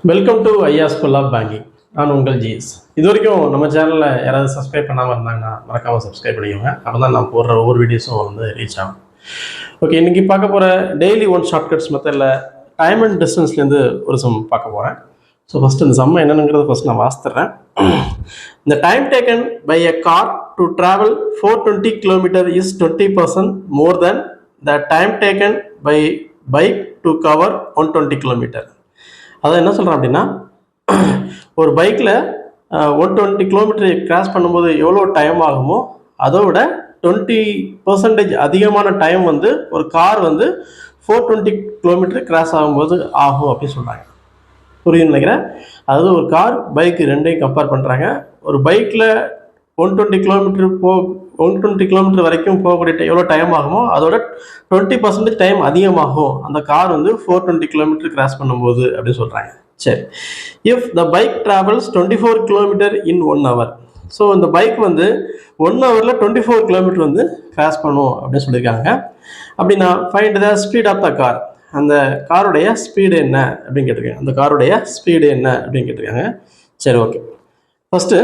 Welcome to ஐயா school of banking. நான் உங்கள் ஜிஎஸ். இது வரைக்கும் நம்ம சேனலில் யாராவது சப்ஸ்கிரைப் பண்ணாமல் இருந்தாங்கன்னா மறக்காமல் சப்ஸ்கிரைப் பண்ணிக்கோங்க. அப்போ தான் நான் போடுற ஒவ்வொரு வீடியோஸும் வந்து ரீச் ஆகும். ஓகே, இன்றைக்கி பார்க்க போகிற டெய்லி ஒன் ஷார்ட்கட்ஸ் மெத்தடில் டைம் அண்ட் டிஸ்டன்ஸ்லேருந்து ஒரு சம் பார்க்க போகிறேன். ஸோ ஃபஸ்ட்டு இந்த சம்மை என்னென்னுங்கிறத ஃபஸ்ட் நான் வாசித்துறேன். இந்த time taken by a car to travel 420 kilometre is 20% more than the time taken by bike to cover 120 kilometre. அதான் என்ன சொல்கிறேன் அப்படின்னா, ஒரு பைக்கில் 120 கிலோமீட்டர் கிராஸ் பண்ணும்போது எவ்வளோ டைம் ஆகுமோ அதை விட 20% அதிகமான டைம் வந்து ஒரு கார் வந்து 420 கிலோமீட்டர் கிராஸ் ஆகும்போது ஆகும் அப்படின்னு சொல்கிறாங்க. புரியுதுன்னு நினைக்கிறேன். அதாவது ஒரு கார் பைக்கு ரெண்டையும் கம்பேர் பண்ணுறாங்க. ஒரு பைக்கில் 120 கிலோமீட்டர் வரைக்கும் போகக்கூடிய எவ்வளோ டைம் ஆகுமோ அதோட 20% டைம் அதிகமாகும் அந்த கார் வந்து 420 கிலோமீட்டர் கிராஸ் பண்ணும்போது அப்படின்னு சொல்கிறாங்க. சரி, if the bike travels 24 kilometre in 1 hour. So இந்த பைக் வந்து 1 hourல 24 கிலோமீட்டர் வந்து கிராஸ் பண்ணும் அப்படின்னு சொல்லியிருக்காங்க. அப்படின்னா find the speed of the car. அந்த காருடைய ஸ்பீடு என்ன அப்படின்னு கேட்டிருக்காங்க. அந்த காருடைய ஸ்பீடு என்ன அப்படின்னு கேட்டிருக்காங்க. சரி, ஓகே. ஃபஸ்ட்டு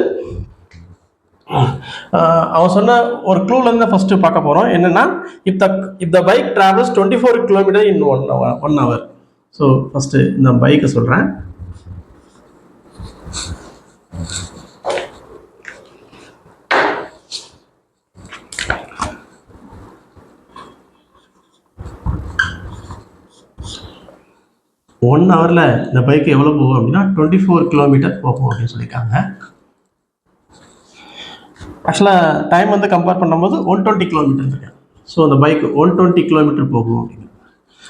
அவன் சொன்ன ஒரு க்ளூலேருந்து ஃபஸ்ட்டு பார்க்க போகிறோம். என்னென்னா, இப் த bike travels 24 kilometre in 1 hour. So first இந்த பைக்கை சொல்கிறேன். ஒன் ஹவரில் இந்த பைக்கு எவ்வளோ போகும் அப்படின்னா 24 கிலோமீட்டர் போகும் அப்படின்னு சொல்லியிருக்காங்க. ஆக்சுவலாக டைம் வந்து கம்பேர் பண்ணும்போது 120 கிலோமீட்டர் இருக்கு. ஸோ அந்த பைக் 120 கிலோமீட்டர் போகும் அப்படின்னு.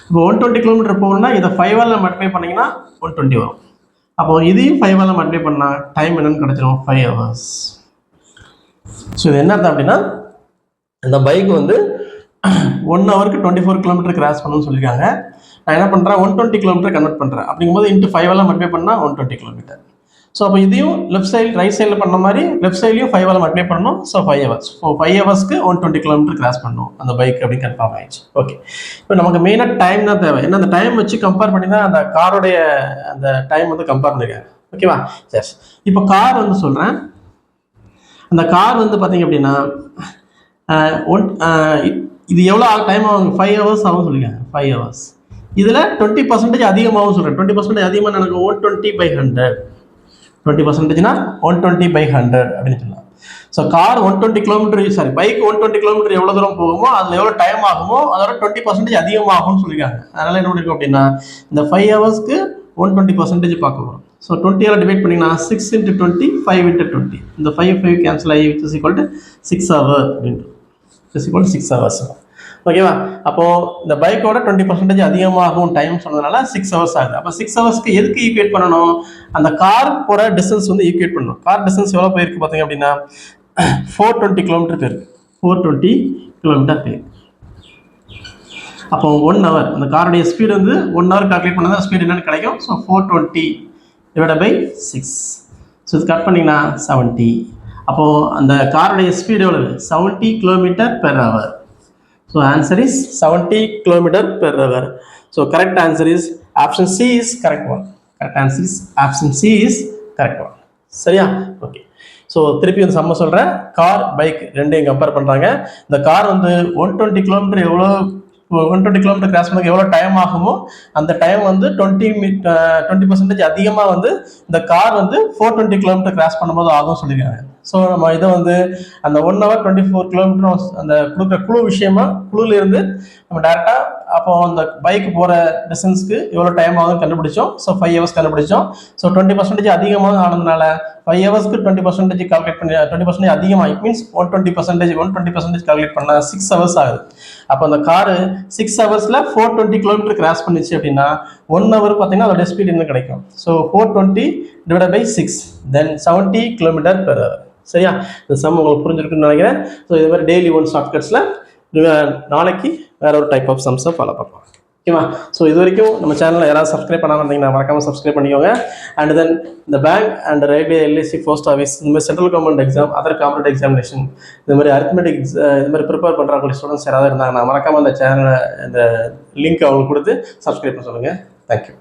இப்போ 120 கிலோமீட்டர் போகணும்னா இதை 5ஆல் மல்டிப்ளை பண்ணிங்கன்னா 120 வரும். அப்போ இதையும் 5ஆல் மல்டிப்ளை பண்ணால் டைம் என்னன்னு கிடச்சிரும், 5 hours. ஸோ இது என்ன அர்த்தம் அப்படின்னா, இந்த பைக் வந்து 1 hourக்கு 24 கிலோமீட்டர் கிராஸ் பண்ணணும்னு சொல்லியிருக்காங்க. நான் என்ன பண்ணுறேன், 120 கிலோமீட்டர் கன்வெர்ட் பண்ணுறேன். அப்படிங்கும்போது இன்ட்டு 5ஆல் மல்டிப்ளை பண்ணால் 120 கிலோமீட்டர். ஸோ அப்போ இதையும் லெஃப்ட் சைடு ரைட் சைடில் பண்ண மாதிரி லெஃப்ட் சைட்லையும் 5ஆல் மல்டிப்ளை பண்ணணும். So 5 hours. ஸோ 5 ஹவர்ஸ்க்கு 120 கிலோமீட்டர் கிராஸ் பண்ணணும் அந்த பைக் அப்படின்னு கன்ஃபார்ம் ஆயிடுச்சு. ஓகே, இப்போ நமக்கு மெயினாக டைம் தான் தேவை. ஏன்னா அந்த டைம் வச்சு கம்பேர் பண்ணி தான் அந்த காரோடைய அந்த டைம் வந்து கம்பேர் பண்ணிருக்காங்க. ஓகேவா? எஸ். இப்போ கார் வந்து சொல்கிறேன். அந்த கார் வந்து பார்த்தீங்க அப்படின்னா இது எவ்வளோ டைம் ஆகும், 5 hours ஆகும் சொல்லியிருக்காங்க. 5 hours. இதில் 20% அதிகமாகவும் சொல்கிறேன். 20% அதிகமாக எனக்கு 120/100. 20%னா 120/100 அப்படின்னு சொல்லலாம். So car 120 kilometre bike 120 kilometre எவ்வளோ தூரம் போகுமோ அதில் எவ்வளோ டைம் ஆகுமோ அதோட 20% அதிகமாகும்னு சொல்லியிருக்காங்க. அதனால் என்ன பண்ணிருக்கோம் அப்படின்னா, இந்த 5 ஹவர்ஸ்க்கு 120% பார்க்க போகிறோம். ஸோ 20ஆல் டிவைட் பண்ணிங்கன்னா 6 × 20 5 × 20. இந்த 5 கேன்சல் ஆகி which is equal to 6 hours அப்படின்ட்டு. Is equal to 6 hours. ஓகேவா? அப்போது இந்த பைக்கோட 20% அதிகமாகும் டைம் சொன்னதுனால 6 hours ஆகுது. அப்போ 6 ஹவர்ஸ்க்கு எதுக்கு ஈக்குவேட் பண்ணணும், அந்த கார் போகிற டிஸ்டன்ஸ் வந்து ஈக்குவேட் பண்ணணும். கார் டிஸ்டன்ஸ் எவ்வளோ போயிருக்கு பார்த்தீங்க அப்படின்னா 420 கிலோமீட்டர் போயிருக்கு. 420 கிலோமீட்டர் போயிருக்கு. அப்போ 1 hour அந்த காருடைய ஸ்பீடு வந்து 1 hour கால்குலேட் பண்ணால் தான் ஸ்பீடு என்னன்னு கிடைக்கும். ஸோ 420 / 6. ஸோ இது கட் பண்ணிங்கன்னா 70. அப்போது அந்த காருடைய ஸ்பீடு எவ்வளவு, 70 km/h. So answer is 70 km/h. So correct answer is option C is correct one. Correct answer is option C is correct one. சரியா? ஓகே. ஸோ திருப்பி வந்து சம்ம சொல்கிறேன். கார் பைக் ரெண்டையும் கம்பேர் பண்ணுறாங்க. இந்த கார் வந்து 120 கிலோமீட்டர் 120 கிலோமீட்டர் கிராஸ் பண்ண எவ்வளோ டைம் ஆகுமோ அந்த டைம் வந்து 20% அதிகமாக வந்து இந்த கார் வந்து 420 கிலோமீட்டர் கிராஸ் பண்ணும்போது ஆகும் சொல்லியிருக்காங்க. ஸோ நம்ம இதை வந்து அந்த 1 hour 24 கிலோமீட்டர் அந்த கொடுக்குற குழு விஷயமா குழுலேருந்து நம்ம டேரெக்டாக அப்போ அந்த பைக் போகிற டிஸ்டன்ஸ்க்கு எவ்வளோ டைம் ஆகுதுன்னு கண்டுபிடிச்சோம். ஸோ 5 hours கண்டுபிடிச்சோம். ஸோ 20% அதிகமாக ஆனதுனால 5 ஹவர்ஸ்க்கு 20% கால்குலேட் பண்ணி 20% அதிகமாக இட் மீன்ஸ் 120% கால்குலேட் பண்ணால் 6 hours ஆகுது. அப்போ அந்த காரு 6 ஹவர்ஸில் 420 கிலோமீட்டர் கிராஸ் பண்ணிச்சு அப்படின்னா 1 hour பார்த்தீங்கன்னா அதோட ஸ்பீட் என்ன கிடைக்கும். ஸோ 420 / 6 தென் 70 km/h. சரியா? இந்த சம் உங்களுக்கு புரிஞ்சிருக்குன்னு நினைக்கிறேன். ஸோ இது மாதிரி டெய்லி ஒன் ஷார்ட்கட்ஸில் நாளைக்கு வேற ஒரு டைப் ஆஃப் சம்ஸை ஃபாலோ பண்ணலாம். ஓகேவா? ஸோ இது வரைக்கும் நம்ம சேனலில் யாராவது சப்ஸ்கிரைப் பண்ணாமல் இருந்தீங்கன்னா மறக்காமல் சப்ஸ்கிரைப் பண்ணிக்கோங்க. அண்ட் தென் இந்த bank and railway LIC post office இந்த மாதிரி central government exam other competitive examination இந்த மாதிரி அரித்மெட்டிக் இது மாதிரி ப்ரிப்பேர் பண்ணுறவங்க ஸ்டூடெண்ட்ஸ் யாராவது இருந்தாங்கன்னா மறக்காமல் அந்த சேனலை இந்த லிங்க் அவங்களுக்கு கொடுத்து சப்ஸ்கிரைப் பண்ண சொல்லுங்கள். தேங்க்யூ.